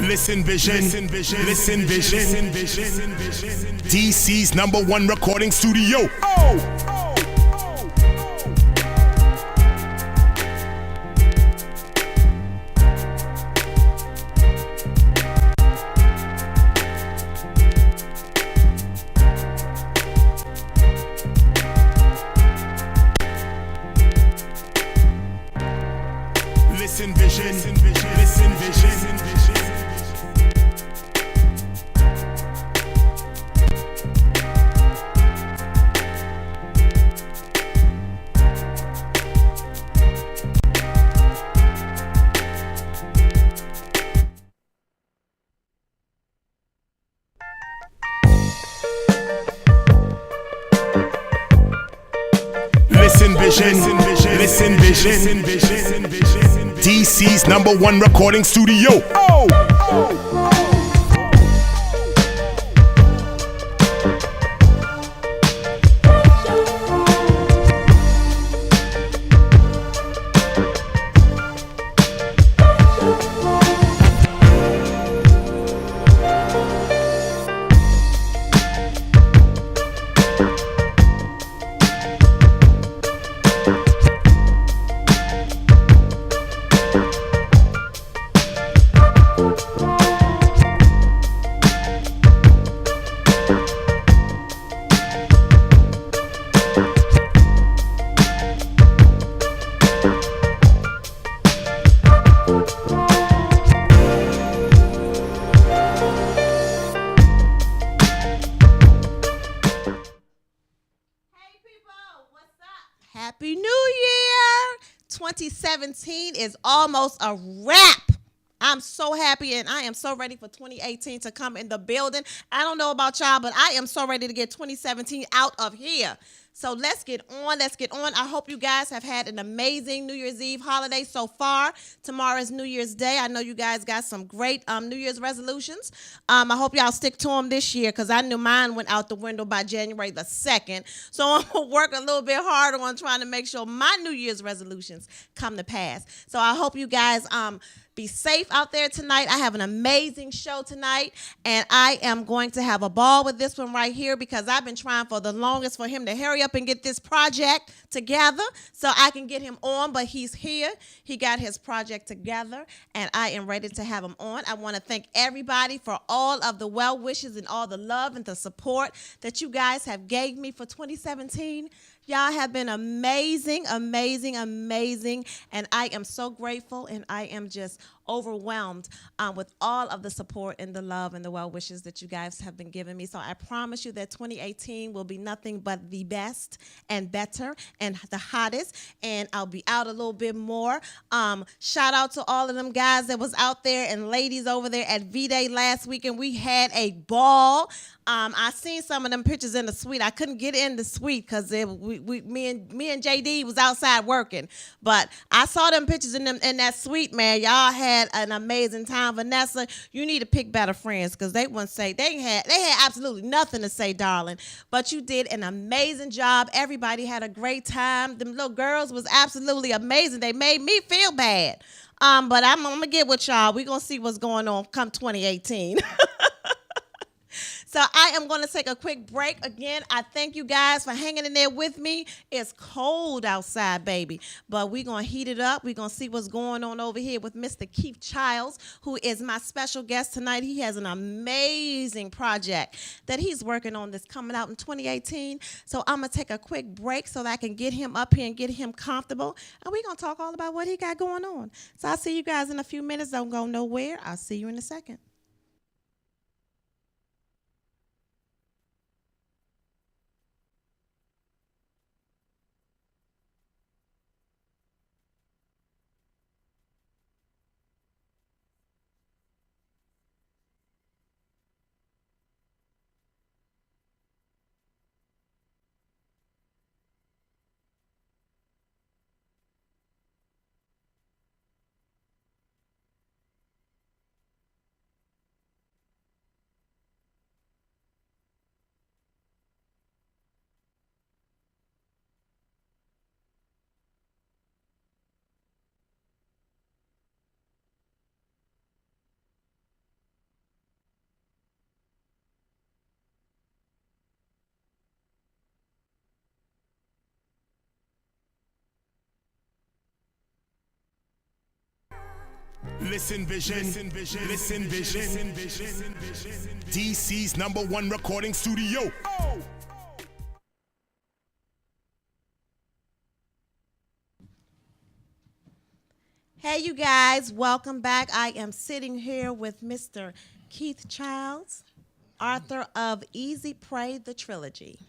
Listen Vision, Listen Vision, DC's #1 recording studio. Listen Vision, Listen Vision. Listen Vision, Listen Vision, DC's #1 recording studio. Happy New Year! 2017 is almost a wrap. I'm so happy and I am so ready for 2018 to come in the building. I don't know about y'all, but I am so ready to get 2017 out of here. So let's get on. I hope you guys have had an amazing New Year's Eve holiday so far. Tomorrow is New Year's Day. I know you guys got some great New Year's resolutions. I hope y'all stick to them this year because I knew mine went out the window by January the 2nd. So I'm going to work a little bit harder on trying to make sure my New Year's resolutions come to pass. So I hope you guys be safe out there tonight. I have an amazing show tonight, and I am going to have a ball with this one right here because I've been trying for the longest for him to hurry up and get this project together so I can get him on, but he's here. He got his project together, and I am ready to have him on. I want to thank everybody for all of the well wishes and all the love and the support that you guys have gave me for 2017. Y'all have been amazing, amazing, amazing, and I am so grateful, and I am just overwhelmed with all of the support and the love and the well wishes that you guys have been giving me. So I promise you that 2018 will be nothing but the best and better and the hottest, and I'll be out a little bit more. Shout out to all of them guys that was out there and ladies over there at V-Day last weekend. We had a ball. I seen some of them pictures in the suite. I couldn't get in the suite because me and JD was outside working, but I saw them pictures in that suite. Man, y'all had an amazing time. Vanessa, you need to pick better friends because they wouldn't say they had absolutely nothing to say, darling. But you did an amazing job. Everybody had a great time. Them little girls was absolutely amazing. They made me feel bad. But I'm gonna get with y'all. We're gonna see what's going on come 2018. So I am going to take a quick break. Again, I thank you guys for hanging in there with me. It's cold outside, baby, but we're going to heat it up. We're going to see what's going on over here with Mr. Keith Childs, who is my special guest tonight. He has an amazing project that he's working on that's coming out in 2018. So I'm going to take a quick break so that I can get him up here and get him comfortable, and we're going to talk all about what he got going on. So I'll see you guys in a few minutes. Don't go nowhere. I'll see you in a second. Listen Vision, Listen Vision, Listen Vision, Listen Vision, DC's #1 recording studio. Oh! Hey, you guys, welcome back. I am sitting here with Mr. Keith Childs, author of Easy Prey, the trilogy.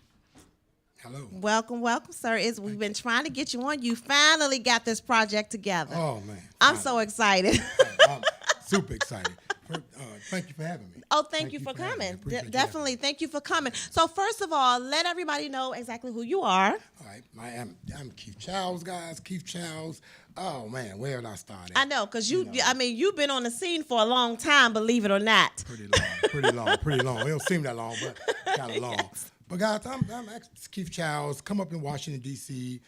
Hello. Welcome, welcome, sir. We've been trying to get you on. You finally got this project together. Oh, man. I'm so excited. I'm super excited. Thank you for having me. Oh, thank you for coming. Definitely, thank you for coming. So first of all, let everybody know exactly who you are. All right. I'm Keith Childs, guys. Keith Childs. Oh, man, where did I start at? I know, because you've been on the scene for a long time, believe it or not. Pretty long. It don't seem that long, but kind of long. Yes. But guys, I'm Keith Childs, come up in Washington, D.C.,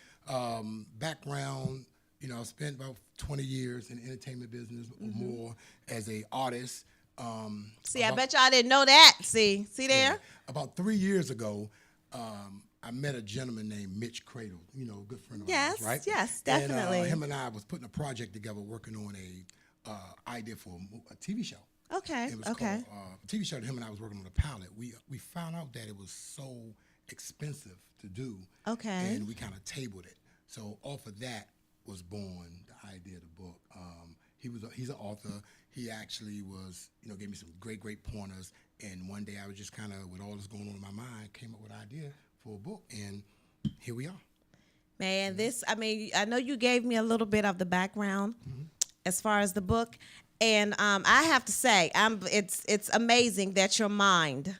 background, I spent about 20 years in the entertainment business or more as an artist. I bet y'all didn't know that. See there? Yeah. About 3 years ago, I met a gentleman named Mitch Cradle, a good friend of ours, right? Yes, definitely. And him and I was putting a project together, working on a idea for a TV show. Okay. It was called a TV show that him and I was working on a pilot. We found out that it was so expensive to do. Okay. And we kind of tabled it. So off of that was born the idea of the book. He's an author. He actually was, gave me some great pointers. And one day I was just kind of, with all this going on in my mind, came up with an idea for a book. And here we are. Man, I know you gave me a little bit of the background as far as the book. And I have to say, it's amazing that your mind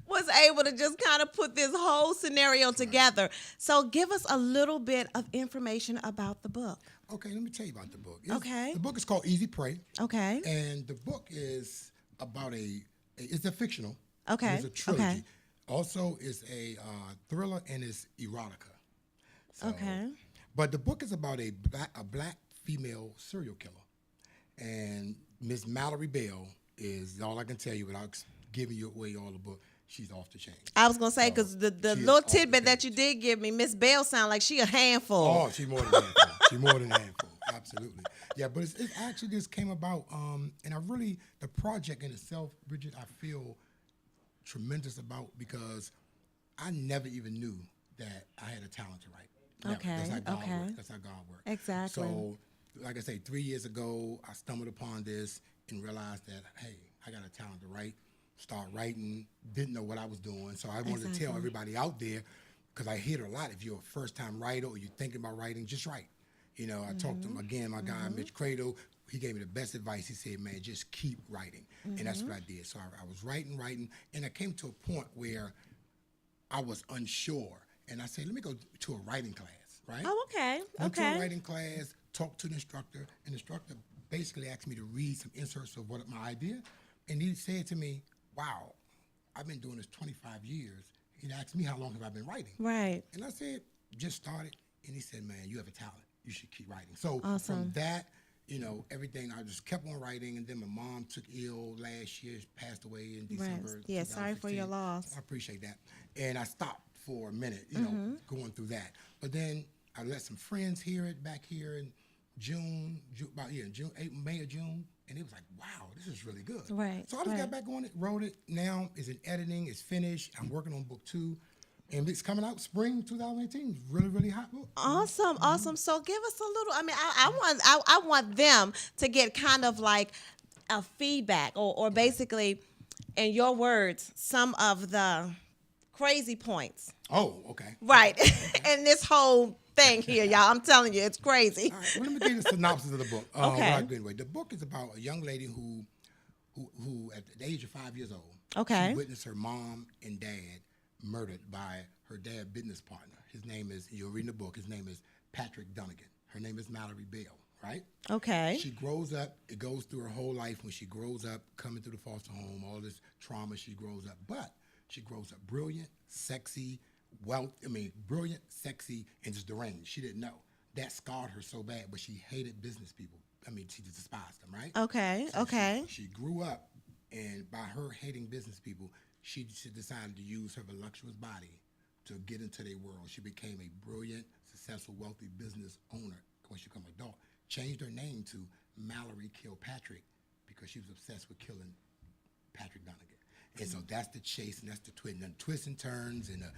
was able to just kind of put this whole scenario together. So give us a little bit of information about the book. Okay, let me tell you about the book. The book is called Easy Prey. Okay. And the book is about it's a fictional. Okay. It's a trilogy. Okay. Also, it's a thriller and it's erotica. So, okay. But the book is about a black female serial killer. And Miss Mallory Bell is all I can tell you without giving you away all the book. She's off the chain. I was gonna say because the little tidbit that you did give me, Miss Bell sound like she a handful. Oh, she's more than a handful. She's more than a handful. Absolutely. Yeah, but it actually just came about, and the project in itself, Bridget, I feel tremendous about because I never even knew that I had a talent to write. Never. Okay. That's how God works. That's how God works. Exactly. So, like I say, 3 years ago, I stumbled upon this and realized that, hey, I got a talent to write. Start writing, didn't know what I was doing. So I wanted to tell everybody out there, because I hear it a lot, if you're a first-time writer or you're thinking about writing, just write. I talked to him again, my guy, Mitch Cradle. He gave me the best advice. He said, man, just keep writing. And that's what I did. So I was writing, and I came to a point where I was unsure. And I said, let me go to a writing class, right? Oh, okay. Went to a writing class, talked to the instructor, and the instructor basically asked me to read some inserts of what my idea. And he said to me, wow, I've been doing this 25 years. He asked me how long have I been writing. Right. And I said, just started. And he said, man, you have a talent. You should keep writing. So awesome. From that, everything, I just kept on writing. And then my mom took ill last year, passed away in December. Right. Yeah, sorry for your loss. I appreciate that. And I stopped for a minute, going through that. But then I let some friends hear it back here in May or June. And it was like, wow, this is really good. Right. So I just got back on it, wrote it. Now it's in editing, it's finished. I'm working on book 2. And it's coming out spring 2018. Really, really hot book. Awesome, awesome. So give us a little. I want them to get kind of like a feedback, or basically, in your words, some of the crazy points. Oh, okay. Right. And this whole thing here, y'all. I'm telling you, it's crazy. All right, well, let me give you the synopsis of the book. Okay. Anyway, the book is about a young lady who at the age of 5 years old, okay, she witnessed her mom and dad murdered by her dad's business partner. His name is, you'll read in the book, his name is Patrick Dunnigan. Her name is Mallory Bell, right? Okay. She grows up, it goes through her whole life when she grows up, coming through the foster home, all this trauma, she grows up. But she grows up brilliant, sexy, brilliant, sexy, and just deranged. She didn't know. That scarred her so bad, but she hated business people. She just despised them, right? Okay, so okay. She grew up, and by her hating business people, she decided to use her voluptuous body to get into their world. She became a brilliant, successful, wealthy business owner when she became an adult. changed her name to Mallory Kilpatrick because she was obsessed with killing Patrick Donaghy. And so that's the chase and that's the twist. And the twists and turns and the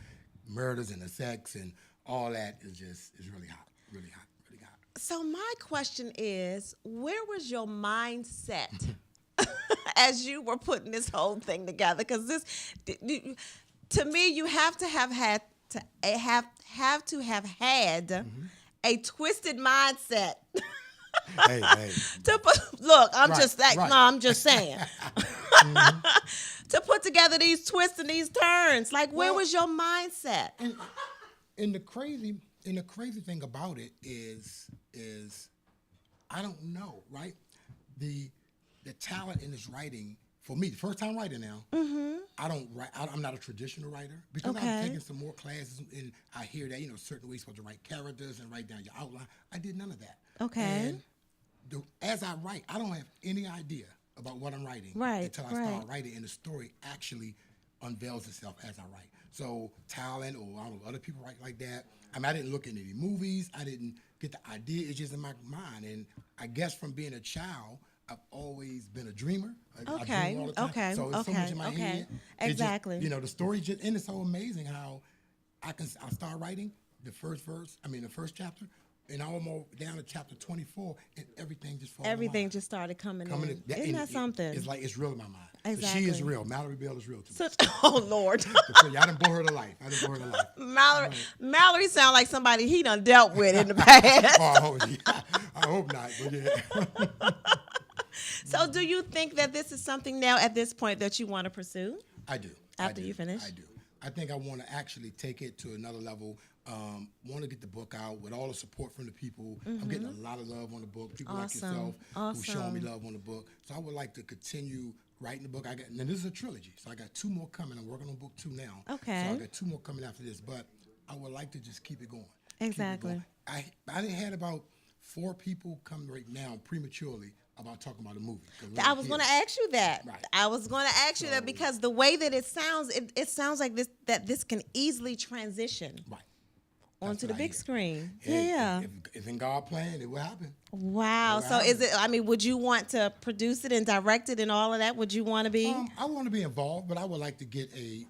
murders and the sex and all that is really hot, really hot, really hot. So my question is, where was your mindset as you were putting this whole thing together? Because this, to me, you have to have had a twisted mindset. Hey. Look, I'm Right, just like, right. no, I'm just saying. To put together these twists and these turns, like, where was your mindset? And the crazy thing about it is I don't know, right? The talent in this writing, for me, the first time writing now, I don't write. I'm not a traditional writer because I've taken some more classes and I hear that certain ways you're supposed to write characters and write down your outline. I did none of that. Okay. And as I write, I don't have any idea about what I'm writing until I start writing, and the story actually unveils itself as I write. So talent, or I don't know, other people write like that. I mean, I didn't look at any movies. I didn't get the idea. It's just in my mind. And I guess from being a child, I've always been a dreamer. I dream all the time. So it's so much in my head. Exactly. Just, the story just, and it's so amazing how I start writing the first chapter, and I'm almost down to chapter 24, and everything just falls. Everything just started coming in. Isn't that something? It's like it's real in my mind. Exactly. So she is real. Mallory Bell is real to me. Oh Lord. I done bore her to life. Mallory sounds like somebody he done dealt with in the past. I hope not. But yeah. So do you think that this is something now at this point that you want to pursue? I do. After you finish? I do. I think I want to actually take it to another level. Want to get the book out with all the support from the people. I'm getting a lot of love on the book. People like yourself who showing me love on the book. So I would like to continue writing the book. And this is a trilogy. So I got 2 more coming. I'm working on book 2 now. Okay. So I got 2 more coming after this. But I would like to just keep it going. Exactly. I done had about 4 people come right now prematurely about talking about a movie. I was going to ask you that. Right. I was going to ask you that because the way that it sounds, it sounds like this can easily transition. Right. Onto the big screen. Hey, Yeah. If in God plan, it will happen. Wow. So is it, would you want to produce it and direct it and all of that? Would you want to be? I want to be involved, but I would like to get a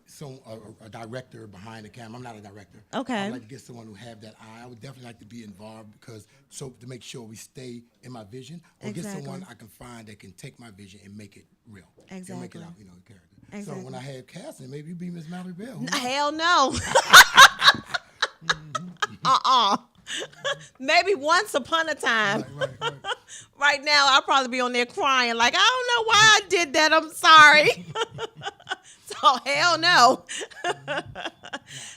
director behind the camera. I'm not a director. Okay. I would like to get someone who have that eye. I would definitely like to be involved to make sure we stay in my vision, or get someone I can find that can take my vision and make it real. Exactly. And make it out, character. Exactly. So when I have casting, maybe you be Miss Mallory Bell. Hell no. Maybe once upon a time. Right. Right now, I'll probably be on there crying like, I don't know why I did that. I'm sorry. So hell no.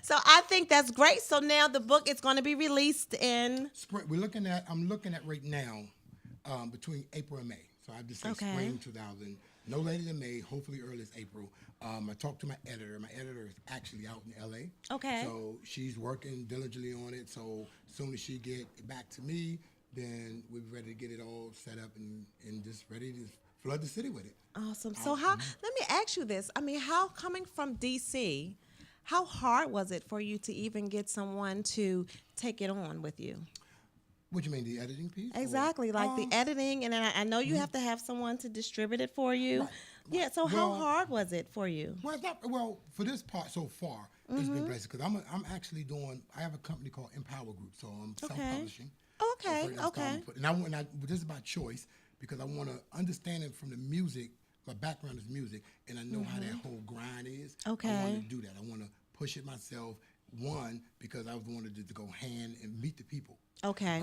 So I think that's great. So now the book is going to be released in spring. I'm looking at right now between April and May. So I just say spring 2000. No later than May, hopefully early as April. I talked to my editor. My editor is actually out in L.A. Okay. So she's working diligently on it. So as soon as she get back to me, then we're ready to get it all set up and just ready to flood the city with it. Awesome. So let me ask you this. How coming from D.C., how hard was it for you to even get someone to take it on with you? What do you mean, the editing piece? Exactly, like the editing, and then I know you have to have someone to distribute it for you. Right. Yeah, so how hard was it for you? Well, for this part so far, it's been blessed because I'm actually I have a company called Empower Group, so I'm self-publishing. Okay. And this is by choice because I want to understand it from the music. My background is music, and I know how that whole grind is. Okay. I want to do that. I want to push it myself. One, because I wanted to go hand and meet the people. Okay.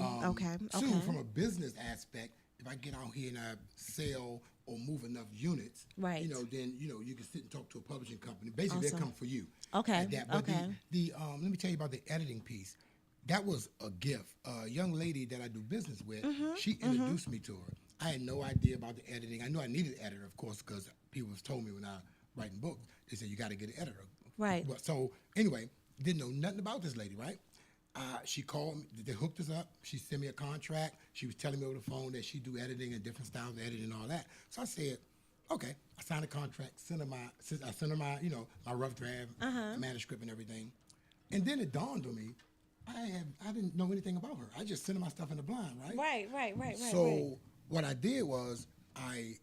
Two, from a business aspect, if I get out here and I sell or move enough units, right? Then you can sit and talk to a publishing company. Basically, they come for you. Okay. But let me tell you about the editing piece. That was a gift. A young lady that I do business with, she introduced me to her. I had no idea about the editing. I knew I needed an editor, of course, because people have told me when I writing books, they said you got to get an editor. Right. So anyway, didn't know nothing about this lady, right? She called me, they hooked us up. She sent me a contract. She was telling me over the phone that she do editing and different styles of editing and all that. So I said, okay. I signed a contract, I sent her my, my rough draft, manuscript and everything. And then it dawned on me, I didn't know anything about her. I just sent her my stuff in the blind, right? Right. So what I did was I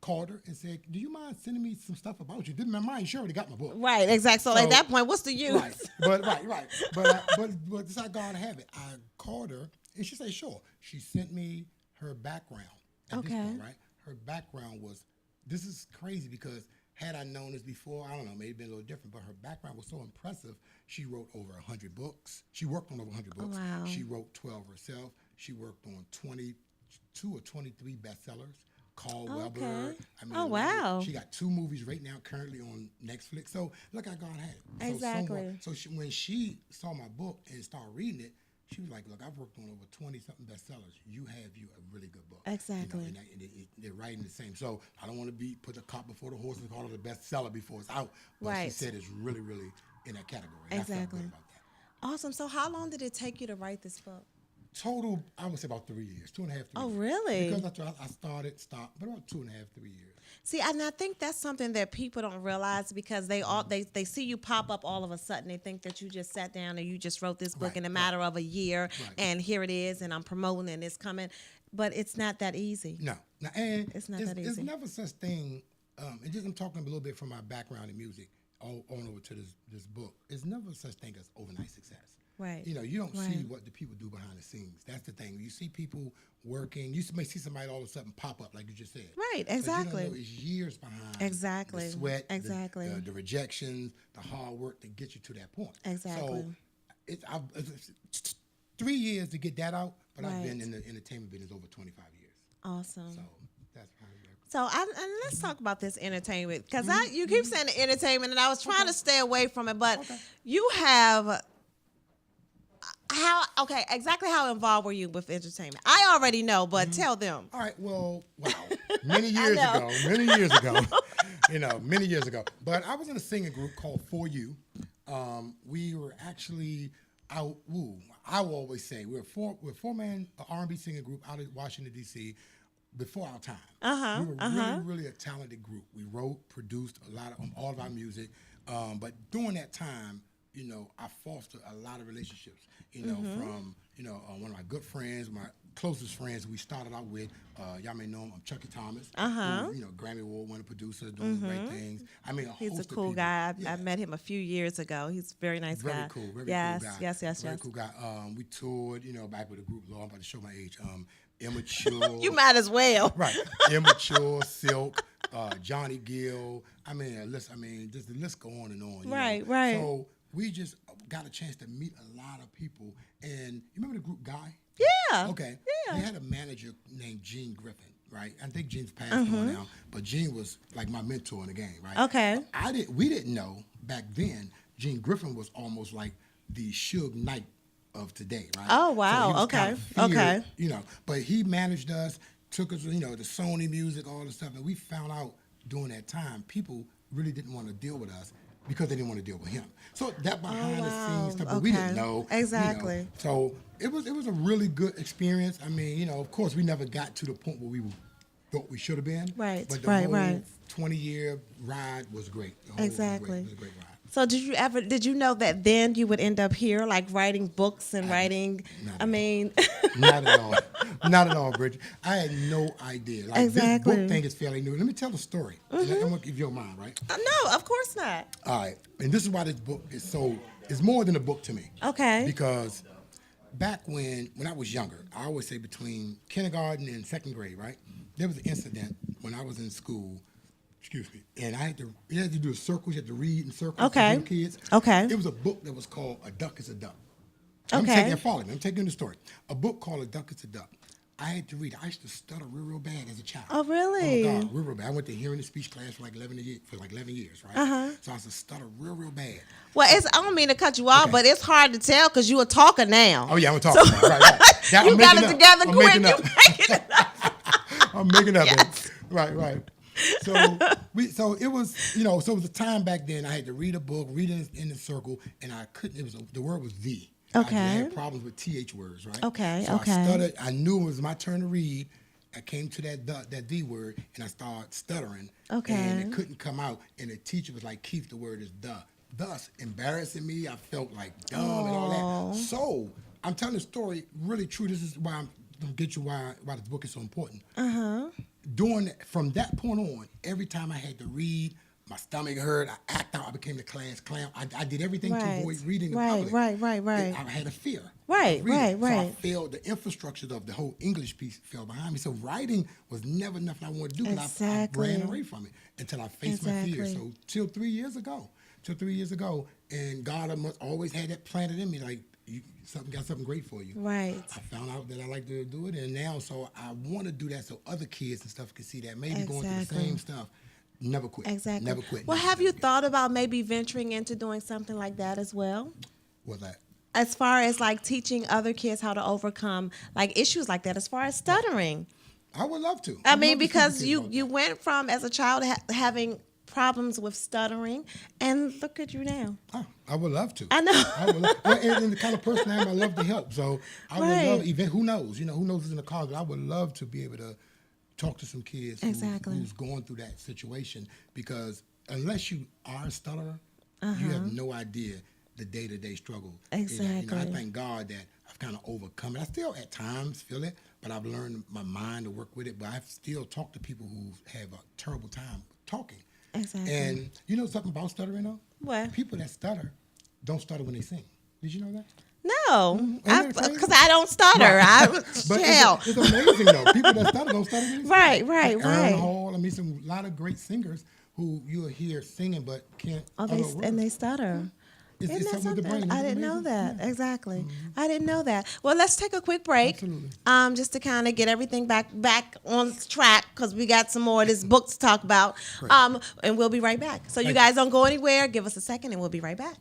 called her and said, "Do you mind sending me some stuff about you?" Didn't my mind? She already got my book. Right, exactly. So at that point, what's the use? Right. But this how God have it. I called her and she said, "Sure." She sent me her background. At this point, right? Her background was. This is crazy because had I known this before, I don't know, maybe been a little different. But her background was so impressive. She wrote over 100 books. She worked on over 100 books. Wow. She wrote 12 herself. She worked on 22 or 23 bestsellers. Called Weber. I mean, wow. She got 2 movies right now currently on Netflix. So look how God had it. Exactly. So when she saw my book and started reading it, she was like, "Look, I've worked on over 20-something bestsellers. You have a really good book." Exactly. You know, and they're writing the same. So I don't want to put the cart before the horse and call it a bestseller before it's out. But she said it's really, really in that category. Exactly. I felt good about that. Awesome. So how long did it take you to write this book? Total, I would say about 3 years, 2.5, 3 years. Oh, really? Because I stopped, but about 2.5, 3 years. See, and I think that's something that people don't realize because they see you pop up all of a sudden. They think that you just sat down and you just wrote this book in a matter of a year, and here it is, and I'm promoting and it's coming. But it's not that easy. No, and it's not that easy. There's never such thing. And just I'm talking a little bit from my background in music, on over to this book. There's never such thing as overnight success. Right. You know, you don't see what the people do behind the scenes. That's the thing. You see people working. You may see somebody all of a sudden pop up, like you just said. Right, exactly. But you don't know it's years behind. Exactly. The sweat, exactly. The rejections, the hard work to get you to that point. Exactly. So it's 3 years to get that out, but I've been in the entertainment business over 25 years. Awesome. So that's how it works. So and let's talk about this entertainment because you keep saying the entertainment, and I was trying to stay away from it, but you have. Exactly how involved were you with entertainment? I already know, but tell them. All right, well, wow. Many years ago. Many years ago. But I was in a singing group called For You. We were actually out, I will always say, we're a four-man R&B singing group out of Washington, D.C., before our time. We were really, really a talented group. We wrote, produced all of our music. But during that time, I fostered a lot of relationships, from, one of my good friends, my closest friends we started out with. Y'all may know him, I'm Chucky Thomas, who, Grammy Award-winning producer, doing great things. I mean, he's a cool guy. I met him a few years ago. He's a very nice guy. Very cool, yes, cool guy. Yes. Very cool guy. We toured, back with a group, Lord, I'm about to show my age, Immature. You might as well. Right. Immature, Silk, Johnny Gill. I mean, just the list go on and on. Right. So we just got a chance to meet a lot of people. And you remember the group Guy? Yeah. Okay. Yeah. They had a manager named Gene Griffin, right? I think Gene's passed on now, but Gene was like my mentor in the game, right? Okay. We didn't know back then Gene Griffin was almost like the Suge Knight of today, right? Oh, wow. So he was Okay. kind of feared, Okay. But he managed us, took us, to Sony music, all the stuff, and we found out during that time people really didn't want to deal with us because they didn't want to deal with him. So that behind the scenes stuff, but we didn't know. Exactly. So it was a really good experience. I mean, of course, we never got to the point where we thought we should have been. Right. But the whole 20-year ride was great. Exactly. It was a great ride. So did you know that then you would end up here, like writing books and writing? Not at all. Not at all, Bridget. I had no idea. Like, exactly. This book thing is fairly new. Let me tell the story. I'm going to give you mine, right? No, of course not. All right. And this is why this book is it's more than a book to me. Okay. Because back when I was younger, I always say between kindergarten and second grade, right? There was an incident when I was in school. Excuse me. And you had to do circles. You had to read in circles. Okay. For kids. Okay. It was a book that was called A Duck is a Duck. Okay. Follow me. I'm taking the story. A book called A Duck is a Duck. I had to read it. I used to stutter real bad as a child. Oh, really? Oh, my God, real bad. I went to hearing and speech class for like 11 years, right? So I used to stutter real bad. Well, I don't mean to cut you off, but it's hard to tell because you're a talker now. Oh, yeah, I'm a talker now. Right. You got it together quick. You making it up. I'm making it up. Yes. Right. So it was, so it was a time back then I had to read a book, read it in the circle, and I couldn't, the word was the. Okay. I had problems with TH words, right? Okay, so okay. I stuttered. I knew it was my turn to read. I came to that D word, and I started stuttering. Okay. And it couldn't come out, and the teacher was like, Keith, the word is the. thus embarrassing me. I felt like dumb and all that. So I'm telling the story really true. This is why I'm gonna get you why this book is so important. From that point on, every time I had to read, my stomach hurt. I act out. I became the class clown. I did everything to avoid reading in public. Right. I had a fear. Right. So I failed. The infrastructure of the whole English piece fell behind me. So writing was never nothing I wanted to do. Exactly. I ran away from it until I faced my fear. So till 3 years ago, and God must always had that planted in me, like got something great for you. Right. I found out that I like to do it, and now so I want to do that so other kids and stuff can see that. Maybe going through the same stuff. Never quit. Exactly. Never quit. Well, have you thought about maybe venturing into doing something like that as well? What's that? As far as like teaching other kids how to overcome like issues like that, as far as stuttering. I would love to. I mean, because you went from as a child having problems with stuttering, and look at you now. Oh, I would love to. I know. And the kind of person I am, I love to help. So I would love, even who knows who's in the college. I would love to be able to talk to some kids who's going through that situation, because unless you are a stutterer, you have no idea the day-to-day struggle. Exactly. I thank God that I've kind of overcome it. I still at times feel it, but I've learned my mind to work with it. But I still talk to people who have a terrible time talking. Exactly. And you know something about stuttering though? What? People that stutter don't stutter when they sing. Did you know that? No, Mm-hmm. because I don't stutter. Right. But it's amazing though. People that stutter don't stutter when they sing. Right. Like Aaron Hall, a lot of great singers who you'll hear singing but can't utter words. And they stutter. It's Isn't that something with the something? brain. I didn't know Amazing? that. Yeah. Exactly. Mm-hmm. I didn't know that. Well, let's take a quick break. Absolutely. Just to kind of get everything back on track, because we got some more of this book to talk about. Great. And we'll be right back. So you Thank guys don't go anywhere. Give us a second and we'll be right back.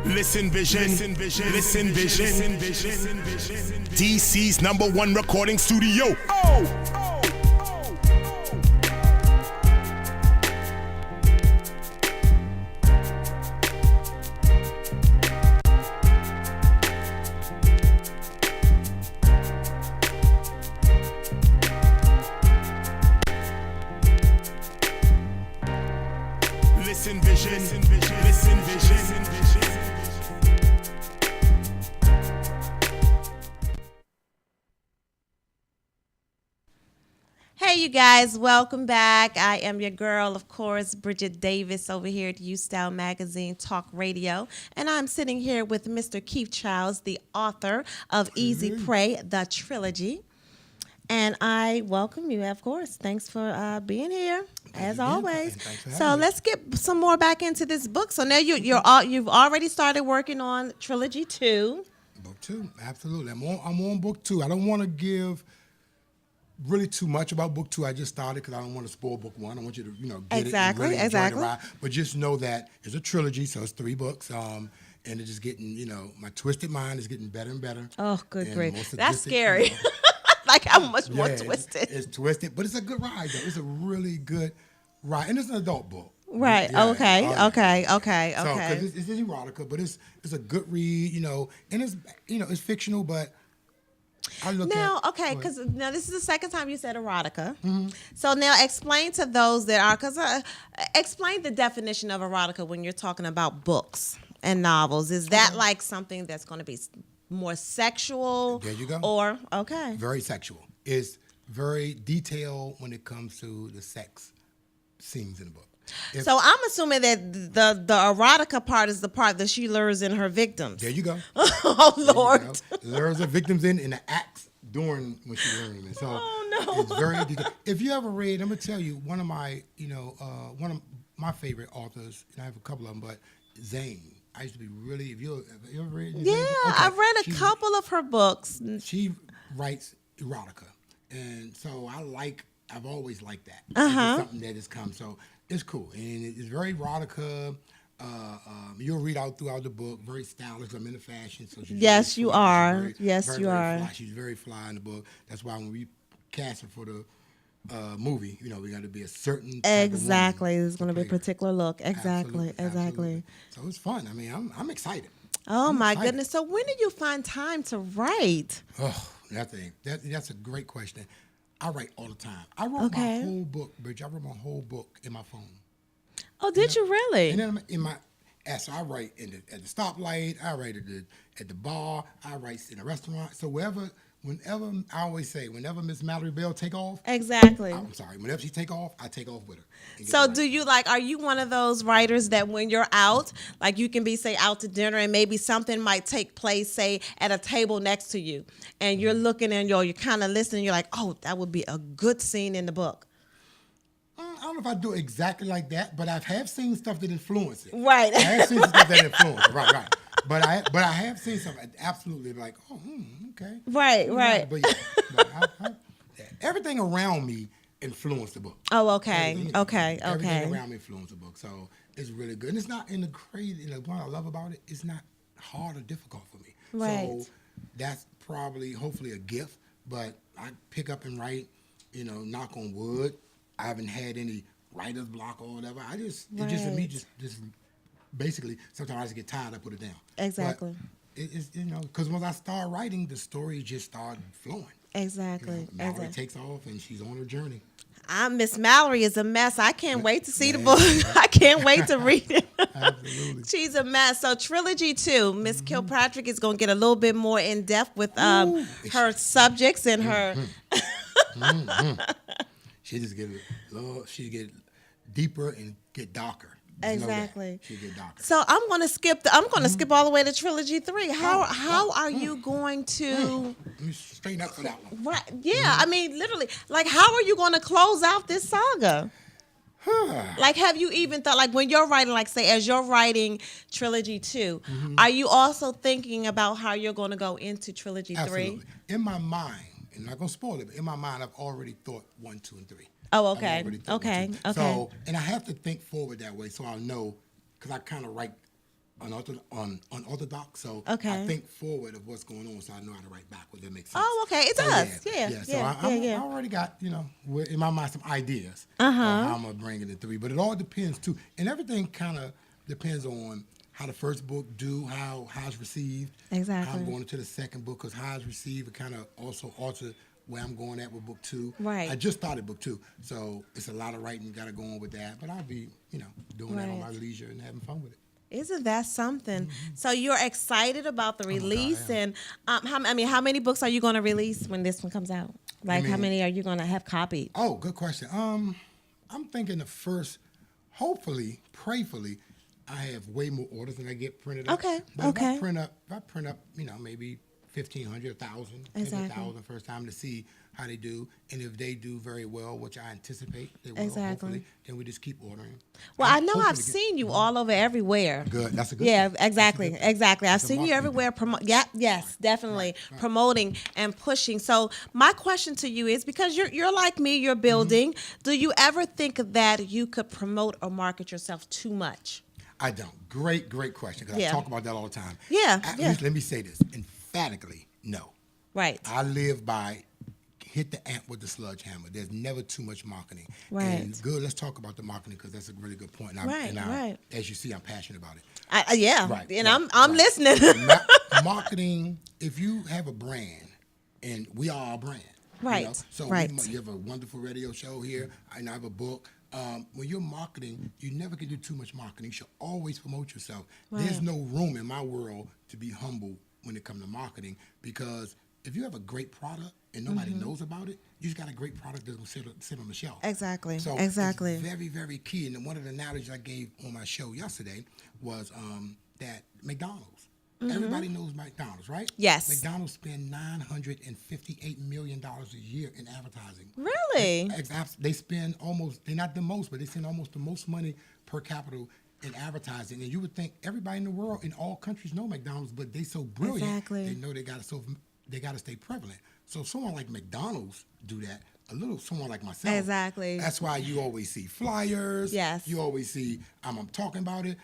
Listen Vision. DC's #1 recording studio. Listen Vision. Hey, you guys, welcome back. I am your girl, of course, Bridget Davis, over here at UStyle Magazine Talk Radio. And I'm sitting here with Mr. Keith Childs, the author of Easy Prey, the trilogy. And I welcome you, of course. Thanks for being here, as always. So let's get some more back into this book. So now you've already started working on Trilogy 2. Book 2, absolutely. I'm on book 2. I don't want to give really too much about book 2. I just started because I don't want to spoil book 1. I want you to, get it and really enjoy the ride. But just know that it's a trilogy, so it's 3 books. And it's just getting, my twisted mind is getting better and better. Oh, good grief. Sadistic, That's scary. Like how much more twisted. It's twisted, but it's a good ride, though. It's a really good ride. And it's an adult book. Right. Yeah, Okay. So, because it's erotica, but it's a good read, and it's fictional, but I look because now this is the second time you said erotica. Mm-hmm. So now explain to those that are, explain the definition of erotica when you're talking about books and novels. Is that like something that's going to be more sexual? There you go. Or, very sexual. It's very detailed when it comes to the sex scenes in the book. So I'm assuming that the erotica part is the part that she lures in her victims. There you go. Oh, Lord. Lures her victims in the acts during when she lures them in. So it's very detailed. If you ever read, I'm going to tell you, one of my favorite authors, and I have a couple of them, but Zane. I used to be really, have you ever read? I've read a couple of her books. She writes erotica. And so I like I've always liked that. It's just something that has come, so it's cool, and it's very erotica. You'll read out throughout the book. Very stylish. I'm into fashion, so she's Yes, very you fly. are. She's very, Yes, very, you very are. Fly. She's very fly in the book. That's why when we cast her for the movie, we got to be a certain type Exactly. Of woman There's going to be a play her. particular look. Exactly. Absolutely, Exactly. absolutely. So it's fun. I mean, I'm excited. Oh I'm my excited. goodness. So when did you find time to write? Oh, that's a great question. I write all the time. I wrote Okay. my whole book, Bridge. I wrote my whole book in my phone. Oh, did you really? And then so I write at the stoplight. I write at the bar. I write in a restaurant. So whenever I always say, whenever Miss Mallory Bell take off, Exactly. I'm sorry, whenever she take off, I take off with her. and get So to do write. you are you one of those writers that when you're out, like you can be say out to dinner and maybe something might take place, say at a table next to you, and you're looking and you're kind of listening, you're like, oh, that would be a good scene in the book. I don't know if I do it exactly like that, but I have seen stuff that influence it. Right. I have seen stuff that influence it. Right. But I have seen something absolutely like, oh, okay. Right. But yeah, yeah, everything around me influenced the book. Oh, okay. Everything- Okay. Everything around me influenced the book, so it's really good. And it's not in the crazy. What I love about it, it's not hard or difficult for me. Right. So that's probably, hopefully, a gift. But I pick up and write. Knock on wood. I haven't had any writer's block or whatever. It just to me just basically sometimes I just get tired. I put it down. Exactly. But it's because when I start writing, the story just started flowing. Exactly. Mallory takes off and she's on her journey. Miss Mallory is a mess. I can't wait to see the book. I can't wait to read it. Absolutely. She's a mess. So Trilogy 2, Miss Kilpatrick is going to get a little bit more in depth with her subjects and her. She just get deeper and get darker. Just know that. Exactly. She get darker. So I'm going to skip. I'm going to skip all the way to Trilogy 3. How are you going to? Let me straighten up for that one. Right. Yeah. I mean, literally. Like, how are you going to close out this saga? Like, have you even thought, like, when you're writing, like, say, as you're writing Trilogy 2, are you also thinking about how you're going to go into Trilogy 3? Absolutely. In my mind, and I'm not gonna spoil it, but in my mind, I've already thought 1, 2, and 3. Oh, I've okay. already thought Okay. 1, 2. Okay. So, and I have to think forward that way, so I'll know, because I kind of write unorthodox. So Okay. I think forward of what's going on, so I know how to write backwards. That makes sense. Oh, okay. It does. Yeah. So I already got, in my mind some ideas of how I'm gonna bring it in 3. But it all depends too, and everything kind of depends on how the first book do, how it's received. Exactly. How I'm going into the second book, because how it's received, it kind of also alters where I'm going at with book 2. Right. I just started book 2, so it's a lot of writing got to go on with that. But I'll be, doing that on my leisure and having fun with it. Isn't that something? So you're excited about the release, yeah. and how many books are you going to release when this one comes out? Like, how many are you going to have copied? Oh, good question. I'm thinking the first, hopefully, prayerfully, I have way more orders than I get printed up. Okay, But okay. If I print up, maybe 1,500, 1,000, maybe Exactly. 1,000 first time to see how they do, and if they do very well, which I anticipate they will, Exactly. hopefully, then we just keep ordering. Well, I know hoping I've to get- seen you all over everywhere. Good. That's a good. Yeah, thing. exactly, That's a good thing. exactly. I've That's a seen you marketing everywhere. thing. Yes, definitely right. promoting and pushing. So my question to you is, because you're like me, you're building. Do you ever think that you could promote or market yourself too much? I don't. Great question, because Yeah. I talk about that all the time. Yeah, At yeah. least let me say this emphatically: no. Right. I live by hit the ant with the sledgehammer. There's never too much marketing. Right. And good, let's talk about the marketing, because that's a really good point. And Right. As you see, I'm passionate about it. Yeah, Right, and right, I'm right. listening. Marketing, if you have a brand, and we are a brand. Right, So right. you have a wonderful radio show here, and I have a book. When you're marketing, you never can do too much marketing. You should always promote yourself. There's Right. no room in my world to be humble when it comes to marketing, because if you have a great product and nobody knows about it, you just got a great product that's going to sit on the shelf. Exactly, So exactly. it's very, very key. And one of the analogies I gave on my show yesterday was that McDonald's. Everybody knows McDonald's, right? Yes. McDonald's spend $958 million a year in advertising. Really? They spend they're not the most, but they spend almost the most money per capita in advertising. And you would think everybody in the world, in all countries, know McDonald's, but they so brilliant. Exactly. They know they got to stay prevalent. So if someone like McDonald's do that, a little someone like myself. Exactly. That's why you always see flyers. Yes. You always see I'm talking about it.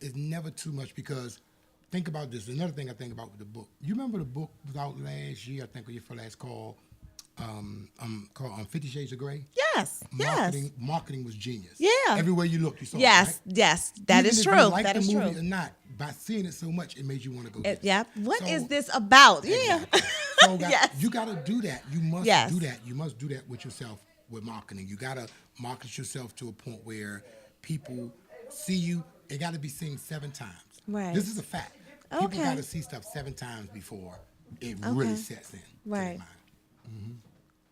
It's never too much because think about this. Another thing I think about with the book. You remember the book was out last year? I think when your last called 50 Shades of Grey. Yes. Marketing was genius. Yeah. Everywhere you look, you saw it. Yes. Right? Yes. That Even is if true. You like That the is movie true. or not, by seeing it so much, it made you want to go. Get it. Yeah. What is So- this about? Yeah. Exactly. So Yes. you got to do that. You must Yes. do that. You must do that with yourself with marketing. You got to market yourself to a point where people see you. It got to be seen 7 times. Right. This is a fact. People Okay. got to see stuff 7 times before it really sets in. to their Right. mind.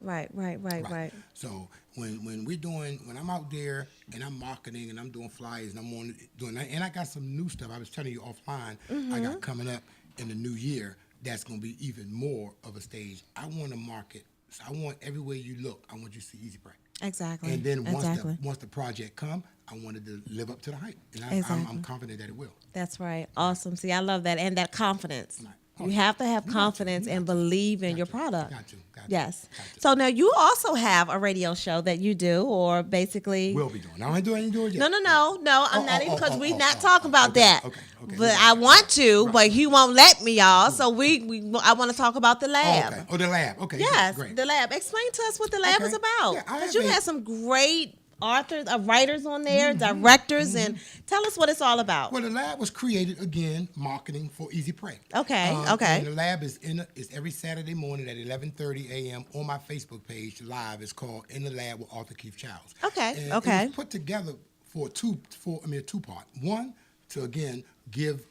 Right. So when I'm out there and I'm marketing and I'm doing flyers and I'm doing that, and I got some new stuff I was telling you offline I got coming up in the new year that's going to be even more of a stage. I want to market. So I want everywhere you look, I want you to see Easy Prey. Exactly. And then exactly. once the project come, I wanted to live up to the hype. And Exactly. I'm confident that it will. That's right. Awesome. See, I love that. And that confidence. Right. You have to have confidence and believe in your to. product. Got to. Yes. Got to. So now you also have a radio show that you do, or basically. We'll be doing. I ain't doing it yet. No. I'm not even because we're not oh, talking about okay, that. okay. But I want to, but he won't let me, y'all. So I want to talk about the lab. Okay. Oh, the lab. Okay. Yes, Great. the lab. Explain to us what the lab Okay. is about. Yeah, I Because have you a- had some great authors, writers on there, directors, and tell us what it's all about. Well, the lab was created again, marketing for Easy Prey. Okay. And the lab is every Saturday morning at 11:30 a.m. on my Facebook page. Live. It's called In the Lab with Arthur Keith Childs. Okay, And okay. It was put together for a two-part. One, to again give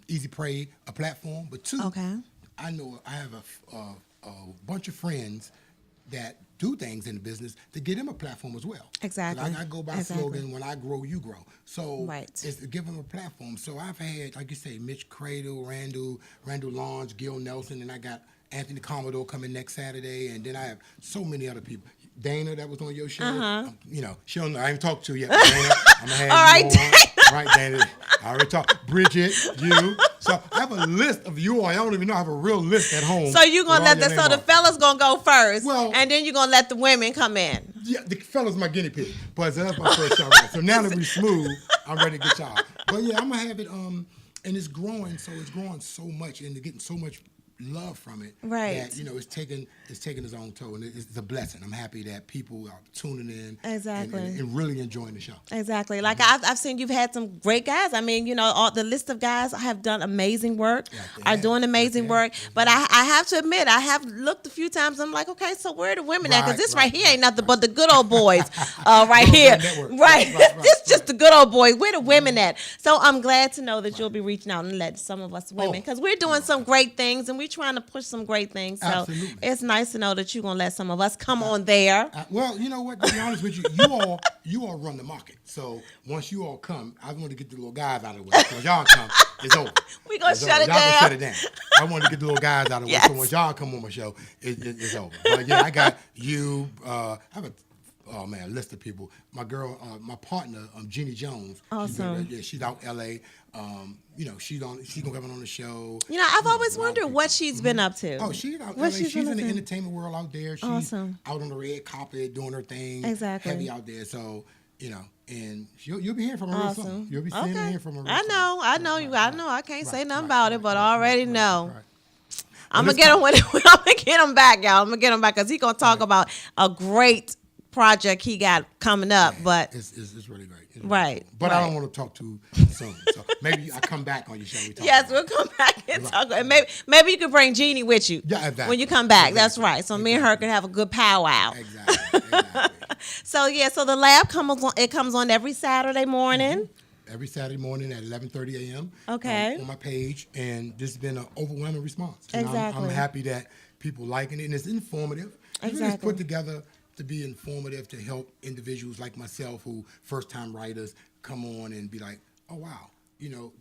Easy Prey a platform, but two, Okay. I know I have a bunch of friends that do things in the business to get them a platform as well. Exactly. I go by Exactly. slogan, when I grow, you grow. So Right. it's to give them a platform. So I've had, like you say, Mitch Cradle, Randall Lawrence, Gil Nelson, and I got Anthony Commodore coming next Saturday, and then I have so many other people. Dana, that was on your show. She don't know. I haven't talked to her yet. But Dana, I'm gonna have All you right, on. Dana. Right, Dana. I already talked. Bridget, you. So I have a list of you all. I don't even know. I have a real list at home. So you're gonna with let all your so the name on. fellas gonna go first, Well- and then you're gonna let the women come in. Yeah, the fella's my guinea pig. But that's my first shot. Right. So now that we smooth, I'm ready to get y'all. But yeah, I'm gonna have it. And it's growing. So it's growing so much, and getting so much love from it. Right. That it's taking its own toll, and it's a blessing. I'm happy that people are tuning in. Exactly. And really enjoying the show. Exactly. Like I've seen you've had some great guys. I mean, all the list of guys have done amazing work, they are have. doing amazing Yes, work. they have. But I have to admit, I have looked a few times. I'm like, okay, so where are the women at? Because this right here ain't nothing but the good old boys right here. Network. Right. Right, This just the good old boys. Where the women at? So I'm glad to know that you'll be reaching out and let some of us women, because we're doing some great things and we're trying to push some great things. So Absolutely. it's nice to know that you're gonna let some of us come on there. Well, you know what? To be honest with you, you all run the market. So once you all come, I want to get the little guys out of the way. So when y'all come, it's over. We gonna It's shut over. it Y'all down. gonna shut it down. I want to get the little guys out of the way. Yes. So when y'all come on my show, it's over. But yeah, I got you. I have a list of people. My girl, my partner, Jeannie Jones. Awesome. She's out L.A. She's gonna come on the show. I've always wondered what she's been up to. Oh, she's out. What LA. she's She's been in the up to. entertainment world out there. She's Awesome. out on the red carpet doing her thing. Exactly. Heavy out there. So and you'll be hearing from her real soon. Awesome. You'll be seeing and Okay. hearing from her. Real I soon. know. I know. I can't say nothing about it, but I already know. Right. I'm Well, gonna get him when I'm gonna get him back, y'all. I'm gonna get him back because he's gonna talk about a great project he got coming up. But It's really great. It's really Right, cool. But I right. don't want to talk too soon. So maybe I come back on your show. We talk yes, about we'll come back and talk. And maybe you could bring Jeannie with you Yeah, exactly. when you come back. That's Exactly. right. So me and her can have a good powwow. it. Exactly. So the lab comes on every Saturday morning. Every Saturday morning at 11:30 a.m. Okay. On my page, and this has been an overwhelming response. And Exactly. I'm happy that people liking it, and it's informative. It's Exactly. put together to be informative to help individuals like myself who first-time writers come on and be like, oh wow,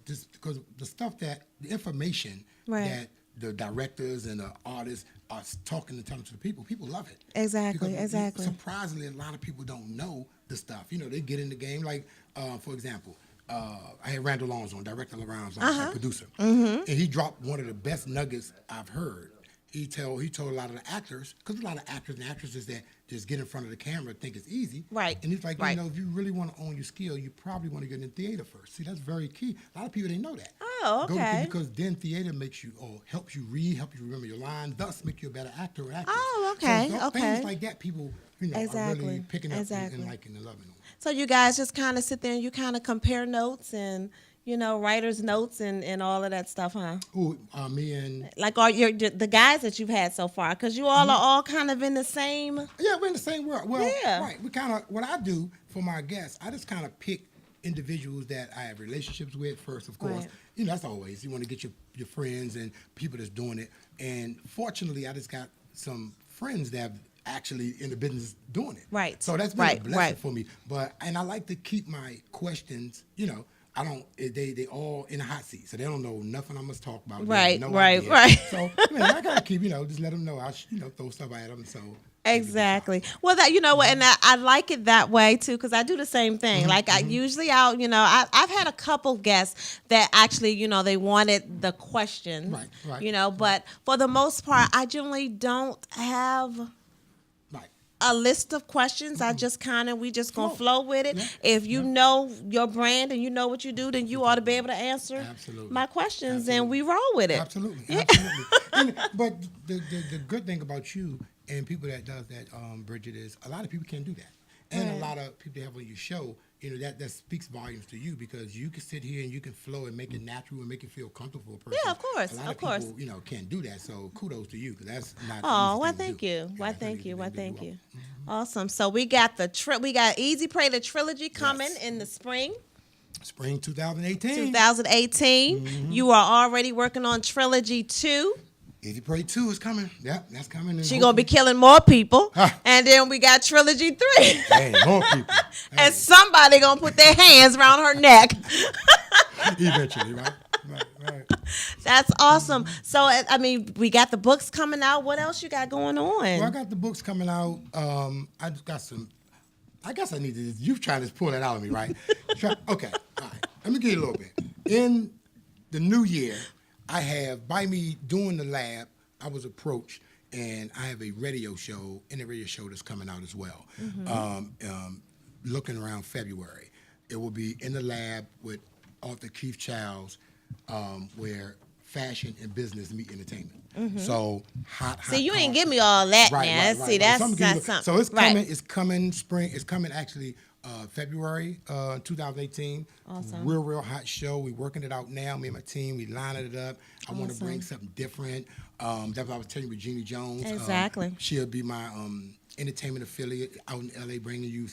just because the information Right. that the directors and the artists are talking and telling to the people love it. Exactly, Because exactly. Surprisingly, a lot of people don't know the stuff. They get in the game. Like, for example, I had Randall Lawrence on, director Lawrence on, producer. And he dropped one of the best nuggets I've heard. he told a lot of the actors, because a lot of actors and actresses that just get in front of the camera think it's easy. Right. And he's like, Right. you know, if you really want to own your skill, you probably want to get in theater first. See, that's very key. A lot of people didn't know that. Oh, Go to okay. because then theater makes you, or helps you read, help you remember your line, thus make you a better actor or actress. Oh, okay, So okay. things like that, people, you know, are Exactly, really picking up exactly. and liking and loving them. So you guys just kind of sit there and you kind of compare notes and, you know, writer's notes and all of that stuff, huh? Ooh, me and Like the guys that you've had so far, because you all are all kind of in the same. yeah, we're in the same world. Well, Yeah. right. We kind of what I do for my guests, I just kind of pick individuals that I have relationships with first, of course. Right. You know, that's always you want to get your friends and people that's doing it. And fortunately, I just got some friends that have actually in the business doing it. Right. So that's been Right, a blessing right. for me. And I like to keep my questions, you know. I don't. They all in a hot seat, so they don't know nothing I must talk about. They Right, have no right, idea. right. So I gotta keep, you know, just let them know. Throw stuff at them. So Exactly. Well, that you know what, and I like it that way too, because I do the same thing. Like I usually, I've had a couple guests that actually, you know, they wanted the question, Right. You know, but for the most part, I generally don't have right. a list of questions. I just we just gonna flow with it. Yeah, If you know your brand and you know what you do, then you ought to be able to answer Absolutely. my questions, Absolutely. and we roll with it. Absolutely, absolutely. But the good thing about you and people that does that, Bridget, is a lot of people can't do that, and Right. a lot of people that have on your show, you know, that speaks volumes to you because you can sit here and you can flow and make it natural and make it feel comfortable for a person. Yeah, of course, A lot of of course. people, you know, can't do that. So kudos to you because that's not. Oh, an well, easy thing thank to do. you. Yeah, Well, that's not an thank easy you. thing Well, to do. thank you. Awesome. So we got we got Easy Prey the trilogy coming Yes. in the spring Spring 2018. 2018. You are already working on trilogy 2. Easy Prey 2 is coming. Yep, that's coming. And She gonna be hopefully- killing more people, Huh. and then we got trilogy 3, Hey, more people. Hey, and somebody gonna put their hands around her neck. eventually, right? Right. That's awesome. So I mean, we got the books coming out. What else you got going on? Well, I got the books coming out. I just got some. I guess I need to. You trying to pull that out of me, right? Okay. All right. Let me give you a little bit. In the new year, I have, by me doing the lab, I was approached, and I have a radio show, and a radio show that's coming out as well. Looking around February, it will be in the lab with author Keith Childs, where fashion and business meet entertainment. So hot. See, you ain't content. give me all that, Right, man. right, See, right. that's Something not give you- something. So it's Right. coming. It's coming spring. It's coming actually February 2018. Awesome. Real hot show. We working it out now. Me and my team. We lining it up. I want to Awesome. bring something different. That's what I was telling you with Jeannie Jones. Exactly. She'll be my entertainment affiliate out in LA, bringing you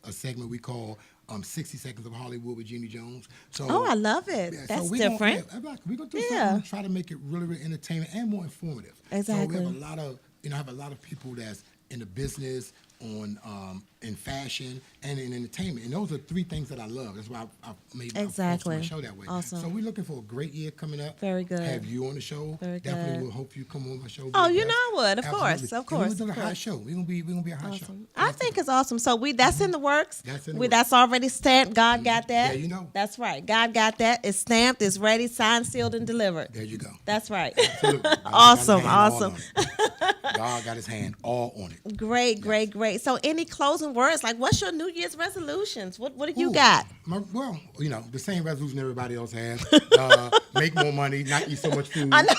a segment we call 60 Seconds of Hollywood with Jeannie Jones. So Oh, I love it. yeah, That's we different. We're gonna do Yeah. something to try to make it really entertainment and more informative. So Exactly. we have a lot of, I have a lot of people that's in the business, in fashion, and in entertainment, and those are three things that I love. That's why I made Exactly. my show that way. Awesome. So we're looking for a great year coming up. Very good. Have you on the show? Very Definitely good. will hope you come on my show. Oh, be a you guest. know I would. Of course, Absolutely. of course, And we're doing of a hot course. show. We're gonna be a hot show. Awesome. I think it's awesome. So that's in the works. That's in the That's already stamped. God got that. Yeah, you know. That's right. God got that. It's stamped. It's ready. Signed, sealed, and delivered. There you go. That's right. Absolutely. God got his Awesome, hand all awesome. on it. God got his hand all on it. Great. So any closing words? Like, what's your New Year's resolutions? What do you Ooh, got? Well, the same resolution everybody else has. Make more money, not eat so much food. I know.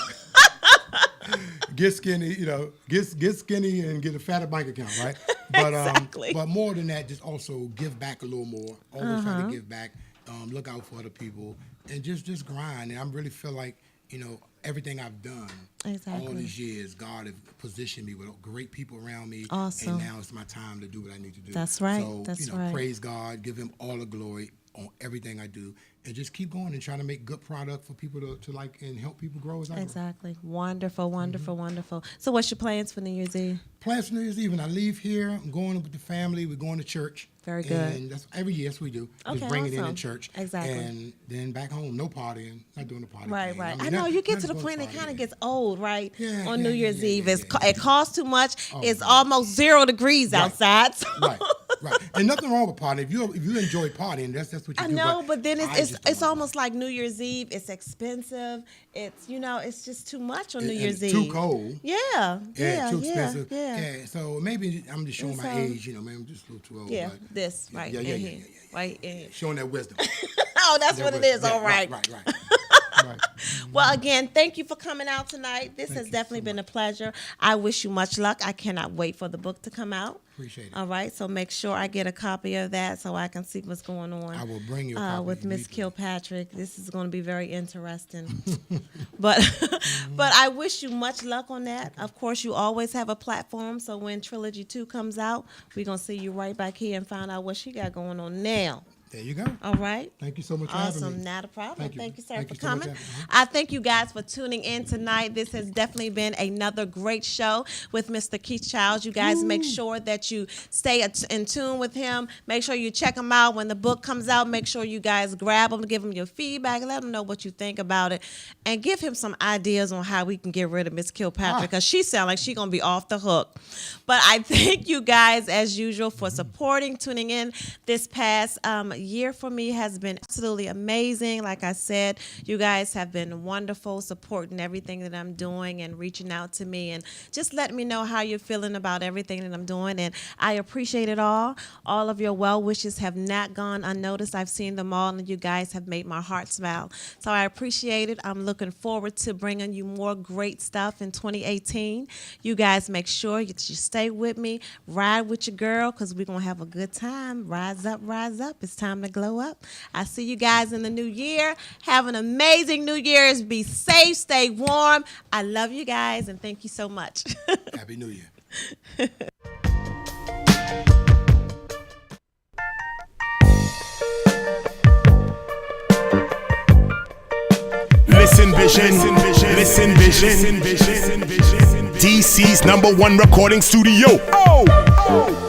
Get skinny, get skinny and get a fatter bank account, right? But Exactly. but more than that, just also give back a little more. Always try to give back. Look out for other people and just grind. And I really feel like everything I've done all Exactly. these years, God has positioned me with great people around me. Awesome. And now it's my time to do what I need to do. That's right. So, That's right. praise God, give him all the glory on everything I do, and just keep going and trying to make good product for people to like and help people grow as I grow. Exactly. Wonderful. So what's your plans for New Year's Eve? Plans for New Year's Eve, and I leave here. I'm going with the family. We're going to church. Very good. And that's every year, yes, we do. Okay, Just bring it in awesome. church. Exactly. And then back home, no partying. Not doing the party Right. thing. I mean, know not- you get not to the going point it party kind of thing. gets old, right? Yeah, On yeah, New yeah, Year's yeah, Eve, yeah, it yeah. costs too much. Oh, It's man. almost 0 degrees Right. outside. So Right. Right. And nothing wrong with partying. If you enjoy partying, that's what you I do. know, but then it's don't almost like New Year's Eve. It's expensive. It's it's just too much on New Year's Eve. Too cold. Yeah. Too expensive. Yeah. So maybe I'm just showing my So- age. Maybe I'm just a little too old. Yeah. But This right Yeah. in here. Right in here. Showing that wisdom. Oh, that's what it is. Yeah, All right. Right. Right. Well, again, thank you for coming out tonight. This has you definitely so been a pleasure. I wish you much luck. I cannot wait for the book to come out. Appreciate it. All right, so make sure I get a copy of that so I can see what's going on. I will bring you a copy with Miss immediately. Kilpatrick. This is going to be very interesting. but I wish you much luck on that. Of course, you always have a platform. So when Trilogy 2 comes out, we're going to see you right back here and find out what she got going on now. There you go. All right. Thank you so much for having Awesome, me. not a problem. Thank you, sir, Thank for you so much coming. for having me. I thank you guys for tuning in tonight. This has definitely been another great show with Mr. Keith Childs. You guys make sure that you stay in tune with him. Make sure you check him out when the book comes out. Make sure you guys grab him, give him your feedback, let him know what you think about it, and give him some ideas on how we can get rid of Miss Kilpatrick because she sounds like she's going to be off the hook. But I thank you guys, as usual, for supporting, tuning in. This past year for me has been absolutely amazing. Like I said, you guys have been wonderful, supporting everything that I'm doing and reaching out to me and just letting me know how you're feeling about everything that I'm doing. And I appreciate it all. All of your well wishes have not gone unnoticed. I've seen them all, and you guys have made my heart smile. So I appreciate it. I'm looking forward to bringing you more great stuff in 2018. You guys make sure that you stay with me, ride with your girl, because we're going to have a good time. Rise up, rise up. It's time to glow up. I see you guys in the new year. Have an amazing New Year's. Be safe, stay warm. I love you guys, and thank you so much. Happy New Year. Listen vision. DC's #1 recording studio. Oh.